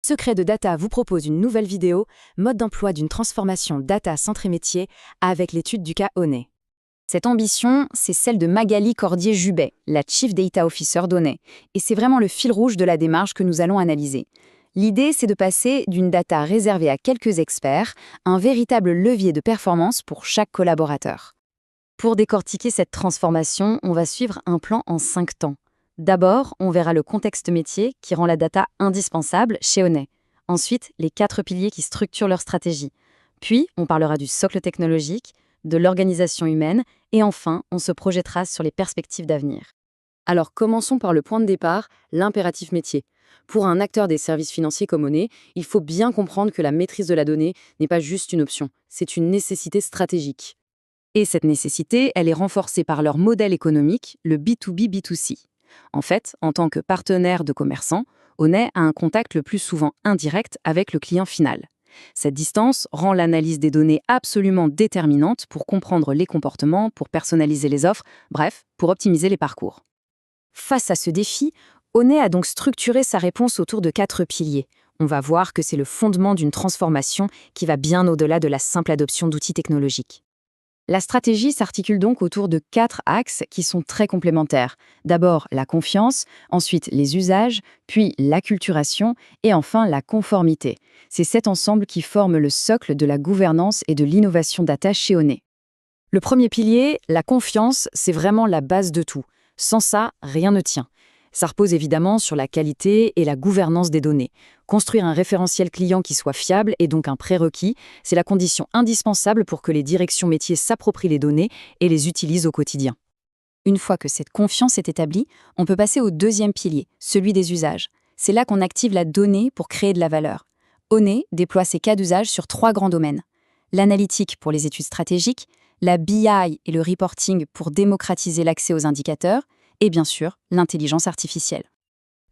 Secret de Data vous propose une nouvelle vidéo, mode d'emploi d'une transformation data centrée métier avec l'étude du cas Onet. Cette ambition, c'est celle de Magali Cordier-Jubet, la Chief Data Officer d'Onet, et c'est vraiment le fil rouge de la démarche que nous allons analyser. L'idée, c'est de passer d'une data réservée à quelques experts à un véritable levier de performance pour chaque collaborateur. Pour décortiquer cette transformation, on va suivre un plan en 5 temps. D'abord, on verra le contexte métier qui rend la data indispensable chez Onet. Ensuite, les 4 piliers qui structurent leur stratégie. Puis, on parlera du socle technologique, de l'organisation humaine, et enfin, on se projettera sur les perspectives d'avenir. Alors, commençons par le point de départ, l'impératif métier. Pour un acteur des services financiers comme Onet, il faut bien comprendre que la maîtrise de la donnée n'est pas juste une option, c'est une nécessité stratégique. Et cette nécessité, elle est renforcée par leur modèle économique, le B2B-B2C. En fait, en tant que partenaire de commerçants, Onet a un contact le plus souvent indirect avec le client final. Cette distance rend l'analyse des données absolument déterminante pour comprendre les comportements, pour personnaliser les offres, bref, pour optimiser les parcours. Face à ce défi, Onet a donc structuré sa réponse autour de 4 piliers. On va voir que c'est le fondement d'une transformation qui va bien au-delà de la simple adoption d'outils technologiques. La stratégie s'articule donc autour de 4 axes qui sont très complémentaires. D'abord la confiance, ensuite les usages, puis l'acculturation et enfin la conformité. C'est cet ensemble qui forme le socle de la gouvernance et de l'innovation data chez Onet. Le premier pilier, la confiance, c'est vraiment la base de tout. Sans ça, rien ne tient. Ça repose évidemment sur la qualité et la gouvernance des données. Construire un référentiel client qui soit fiable et donc un prérequis, c'est la condition indispensable pour que les directions métiers s'approprient les données et les utilisent au quotidien. Une fois que cette confiance est établie, on peut passer au deuxième pilier, celui des usages. C'est là qu'on active la donnée pour créer de la valeur. Onet déploie ses cas d'usage sur 3 grands domaines. L'analytique pour les études stratégiques, la BI et le reporting pour démocratiser l'accès aux indicateurs, et bien sûr, l'intelligence artificielle.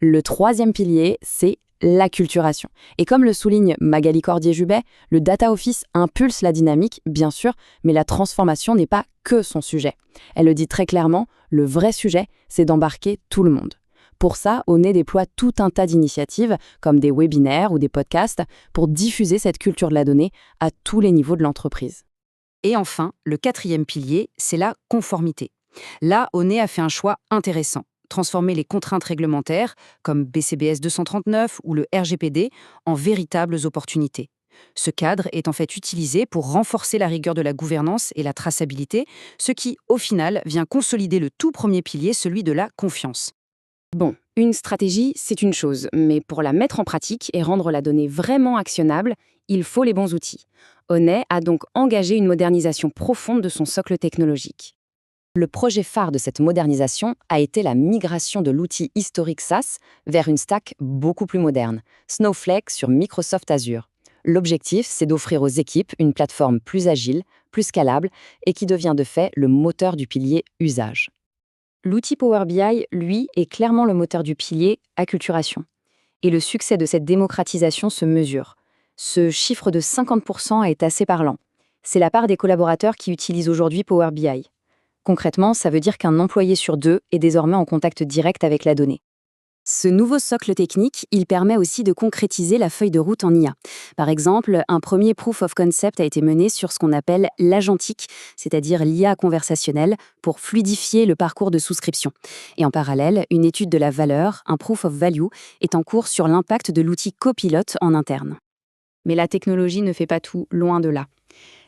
Le troisième pilier, c'est l'acculturation. Et comme le souligne Magali Cordier-Jubet, le Data Office impulse la dynamique, bien sûr, mais la transformation n'est pas que son sujet. Elle le dit très clairement, le vrai sujet, c'est d'embarquer tout le monde. Pour ça, Onet déploie tout un tas d'initiatives, comme des webinaires ou des podcasts, pour diffuser cette culture de la donnée à tous les niveaux de l'entreprise. Et enfin, le quatrième pilier, c'est la conformité. Là, Onet a fait un choix intéressant. Transformer les contraintes réglementaires, comme BCBS 239 ou le RGPD, en véritables opportunités. Ce cadre est en fait utilisé pour renforcer la rigueur de la gouvernance et la traçabilité, ce qui, au final, vient consolider le tout premier pilier, celui de la confiance. Bon, une stratégie, c'est une chose, mais pour la mettre en pratique et rendre la donnée vraiment actionnable, il faut les bons outils. Onet a donc engagé une modernisation profonde de son socle technologique. Le projet phare de cette modernisation a été la migration de l'outil historique SaaS vers une stack beaucoup plus moderne, Snowflake sur Microsoft Azure. L'objectif, c'est d'offrir aux équipes une plateforme plus agile, plus scalable et qui devient de fait le moteur du pilier usage. L'outil Power BI, lui, est clairement le moteur du pilier acculturation. Et le succès de cette démocratisation se mesure. Ce chiffre de 50% est assez parlant. C'est la part des collaborateurs qui utilisent aujourd'hui Power BI. Concrètement, ça veut dire qu'un employé sur 2 est désormais en contact direct avec la donnée. Ce nouveau socle technique, il permet aussi de concrétiser la feuille de route en IA. Par exemple, un premier proof of concept a été mené sur ce qu'on appelle l'agentique, c'est-à-dire l'IA conversationnelle, pour fluidifier le parcours de souscription. Et en parallèle, une étude de la valeur, un proof of value, est en cours sur l'impact de l'outil Copilot en interne. Mais la technologie ne fait pas tout, loin de là.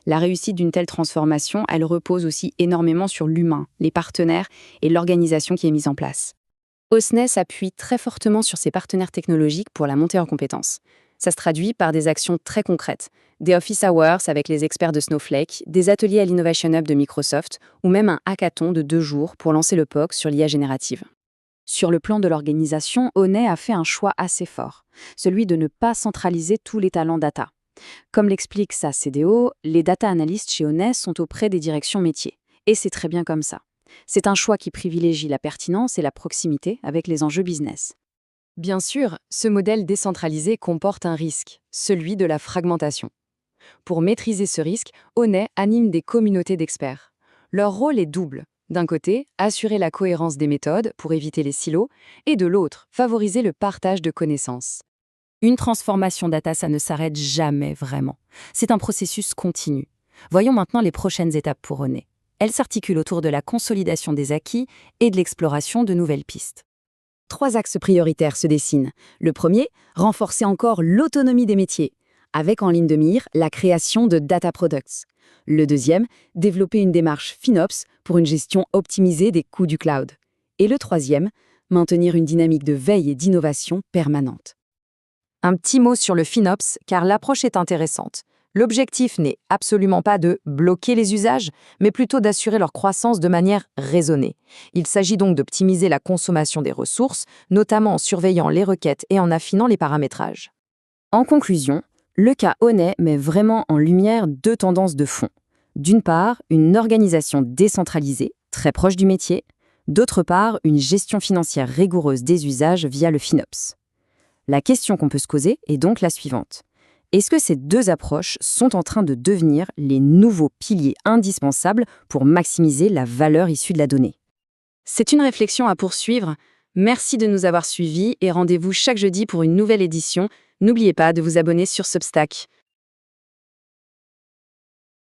La réussite d'une telle transformation, elle repose aussi énormément sur l'humain, les partenaires et l'organisation qui est mise en place. Onet s'appuie très fortement sur ses partenaires technologiques pour la montée en compétences. Ça se traduit par des actions très concrètes, des Office Hours avec les experts de Snowflake, des ateliers à l'Innovation Hub de Microsoft ou même un hackathon de 2 jours pour lancer le POC sur l'IA générative. Sur le plan de l'organisation, Onet a fait un choix assez fort, celui de ne pas centraliser tous les talents data. Comme l'explique sa CDO, les data analysts chez Onet sont auprès des directions métiers. Et c'est très bien comme ça. C'est un choix qui privilégie la pertinence et la proximité avec les enjeux business. Bien sûr, ce modèle décentralisé comporte un risque, celui de la fragmentation. Pour maîtriser ce risque, Onet anime des communautés d'experts. Leur rôle est double. D'un côté, assurer la cohérence des méthodes pour éviter les silos, et de l'autre, favoriser le partage de connaissances. Une transformation data, ça ne s'arrête jamais vraiment. C'est un processus continu. Voyons maintenant les prochaines étapes pour Onet. Elles s'articulent autour de la consolidation des acquis et de l'exploration de nouvelles pistes. 3 axes prioritaires se dessinent. Le premier, renforcer encore l'autonomie des métiers, avec en ligne de mire la création de data products. Le deuxième, développer une démarche FinOps pour une gestion optimisée des coûts du cloud. Et le troisième, maintenir une dynamique de veille et d'innovation permanente. Un petit mot sur le FinOps, car l'approche est intéressante. L'objectif n'est absolument pas de bloquer les usages, mais plutôt d'assurer leur croissance de manière raisonnée. Il s'agit donc d'optimiser la consommation des ressources, notamment en surveillant les requêtes et en affinant les paramétrages. En conclusion, le cas Onet met vraiment en lumière 2 tendances de fond. D'une part, une organisation décentralisée, très proche du métier. D'autre part, une gestion financière rigoureuse des usages via le FinOps. La question qu'on peut se poser est donc la suivante. Est-ce que ces 2 approches sont en train de devenir les nouveaux piliers indispensables pour maximiser la valeur issue de la donnée? C'est une réflexion à poursuivre. Merci de nous avoir suivis et rendez-vous chaque jeudi pour une nouvelle édition. N'oubliez pas de vous abonner sur Substack.